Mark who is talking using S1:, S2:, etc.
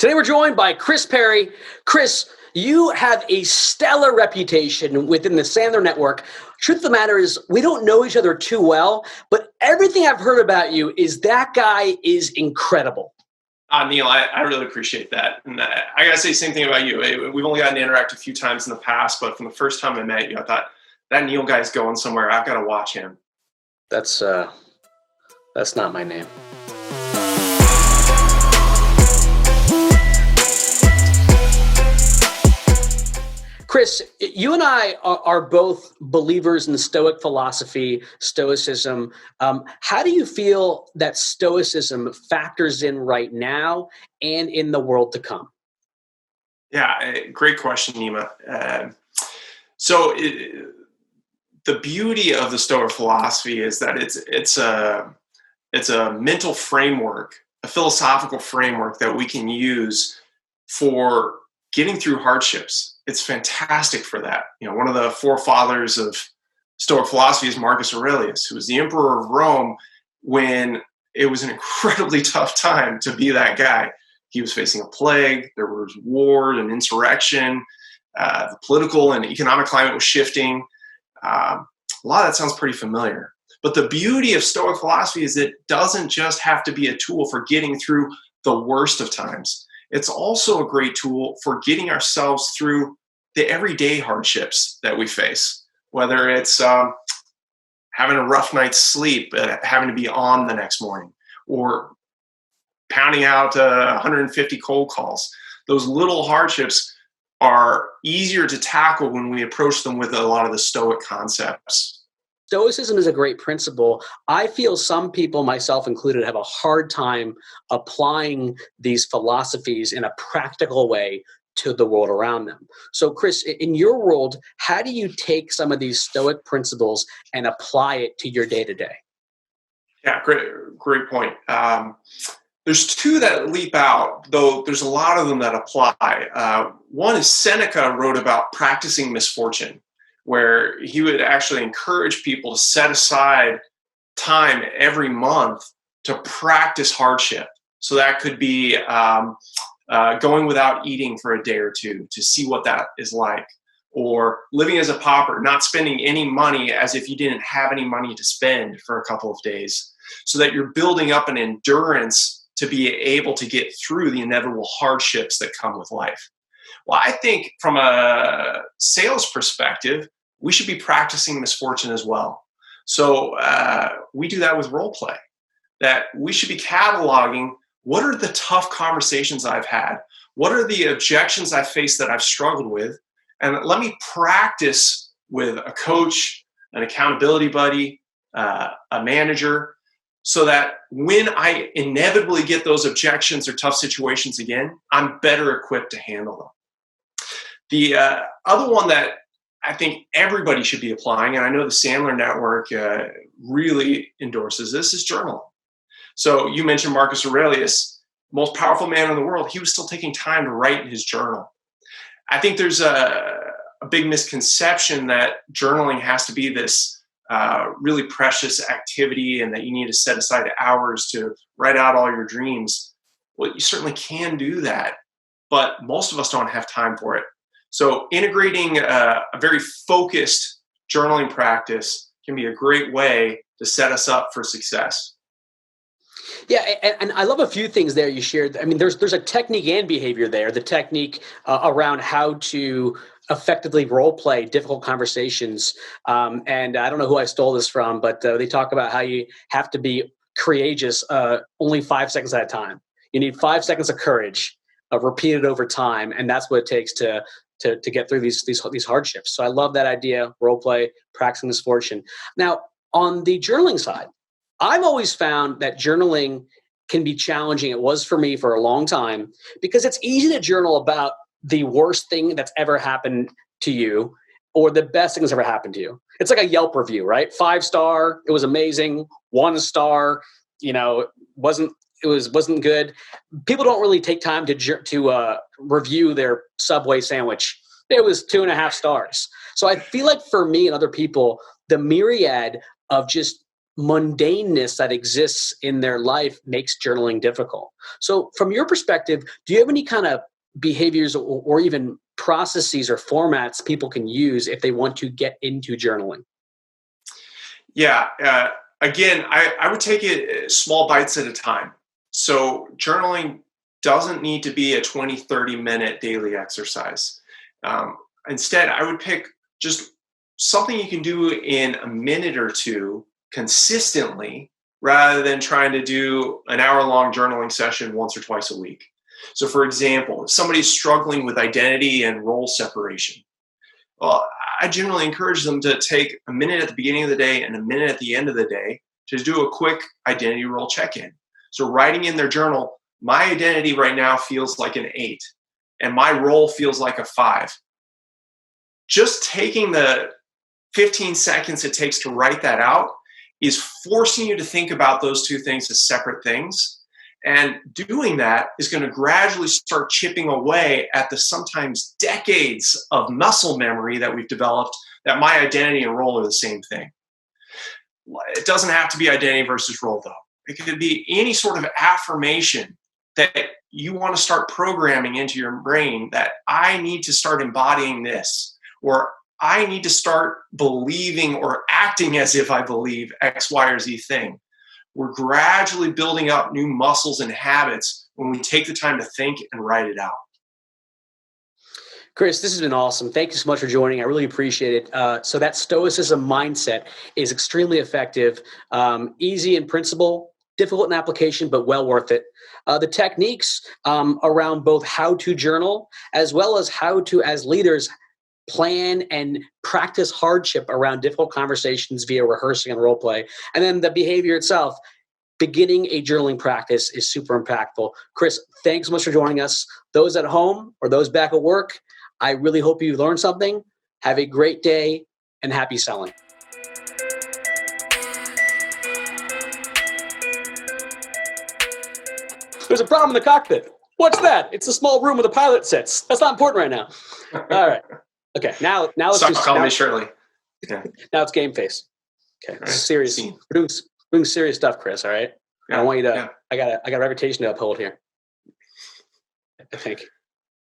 S1: Today we're joined by Chris Perry. Chris, you have a stellar reputation within the Sandler network. Truth of the matter is we don't know each other too well, but everything I've heard about you is that guy is incredible.
S2: Neil, I really appreciate that. And I got to say the same thing about you. We've only gotten to interact a few times in the past, but from the first time I met you, I thought, that Neil guy's going somewhere. I've got to watch him.
S1: That's not my name. Chris, you and I are both believers in the Stoic philosophy, Stoicism. How do you feel that Stoicism factors in right now and in the world to come?
S2: Yeah, great question, Nima. The beauty of the Stoic philosophy is that it's a mental framework, a philosophical framework that we can use for getting through hardships. It's fantastic for that. One of the forefathers of Stoic philosophy is Marcus Aurelius, who was the emperor of Rome when it was an incredibly tough time to be that guy. He was facing a plague, there was war and insurrection, the political and economic climate was shifting. A lot of that sounds pretty familiar. But the beauty of Stoic philosophy is it doesn't just have to be a tool for getting through the worst of times. It's also a great tool for getting ourselves through the everyday hardships that we face, whether it's having a rough night's sleep, having to be on the next morning, or pounding out 150 cold calls. Those little hardships are easier to tackle when we approach them with a lot of the Stoic concepts.
S1: Stoicism is a great principle. I feel some people, myself included, have a hard time applying these philosophies in a practical way to the world around them. So, Chris, in your world, how do you take some of these Stoic principles and apply it to your day-to-day?
S2: Yeah, great point. There's two that leap out, though there's a lot of them that apply. One is Seneca wrote about practicing misfortune, where he would actually encourage people to set aside time every month to practice hardship. So that could be going without eating for a day or two to see what that is like, or living as a pauper, not spending any money as if you didn't have any money to spend for a couple of days, so that you're building up an endurance to be able to get through the inevitable hardships that come with life. Well, I think from a sales perspective, we should be practicing misfortune as well. So we do that with role play, that we should be cataloging what are the tough conversations I've had? What are the objections I've faced that I've struggled with? And let me practice with a coach, an accountability buddy, a manager, so that when I inevitably get those objections or tough situations again, I'm better equipped to handle them. The other one that I think everybody should be applying, and I know the Sandler network really endorses this, is journaling. So you mentioned Marcus Aurelius, most powerful man in the world. He was still taking time to write in his journal. I think there's a big misconception that journaling has to be this really precious activity and that you need to set aside hours to write out all your dreams. Well, you certainly can do that, but most of us don't have time for it. So integrating a very focused journaling practice can be a great way to set us up for success.
S1: Yeah, and I love a few things there you shared. I mean, there's a technique and behavior there. The technique around how to effectively role play difficult conversations. And I don't know who I stole this from, but they talk about how you have to be courageous only 5 seconds at a time. You need 5 seconds of courage, repeated over time, and that's what it takes to get through these hardships. So I love that idea, role play, practicing misfortune. Now, on the journaling side, I've always found that journaling can be challenging. It was for me for a long time because it's easy to journal about the worst thing that's ever happened to you or the best thing that's ever happened to you. It's like a Yelp review, right? 5-star, it was amazing. 1-star, wasn't good. People don't really take time to review their Subway sandwich. It was 2.5 stars. So I feel like for me and other people, the myriad of just mundaneness that exists in their life makes journaling difficult. So from your perspective, do you have any kind of behaviors or even processes or formats people can use if they want to get into journaling?
S2: Yeah. Again, I would take it small bites at a time. So journaling doesn't need to be a 20, 30-minute daily exercise. Instead, I would pick just something you can do in a minute or two consistently rather than trying to do an hour-long journaling session once or twice a week. So for example, if somebody's struggling with identity and role separation, well, I generally encourage them to take a minute at the beginning of the day and a minute at the end of the day to do a quick identity role check-in. So writing in their journal, my identity right now feels like an 8 and my role feels like a 5. Just taking the 15 seconds it takes to write that out is forcing you to think about those two things as separate things. And doing that is going to gradually start chipping away at the sometimes decades of muscle memory that we've developed that my identity and role are the same thing. It doesn't have to be identity versus role, though. It could be any sort of affirmation that you want to start programming into your brain that I need to start embodying this, or I need to start believing or acting as if I believe X, Y, or Z thing. We're gradually building up new muscles and habits when we take the time to think and write it out.
S1: Chris, this has been awesome. Thank you so much for joining. I really appreciate it. So that Stoicism mindset is extremely effective, easy in principle, difficult in application, but well worth it. The techniques around both how to journal as well as how to, as leaders, plan and practice hardship around difficult conversations via rehearsing and role play. And then the behavior itself, beginning a journaling practice is super impactful. Chris, thanks so much for joining us. Those at home or those back at work, I really hope you learned something. Have a great day and happy selling. There's a problem in the cockpit. What's that? It's a small room where the pilot sits. That's not important right now. All right. Okay, now let's
S2: Stop calling me Shirley.
S1: Yeah. Now it's game face. Okay,
S2: Right.
S1: serious. We're doing serious stuff, Chris. All right. Yeah. I want you to. Yeah. I got a reputation to uphold here, I think.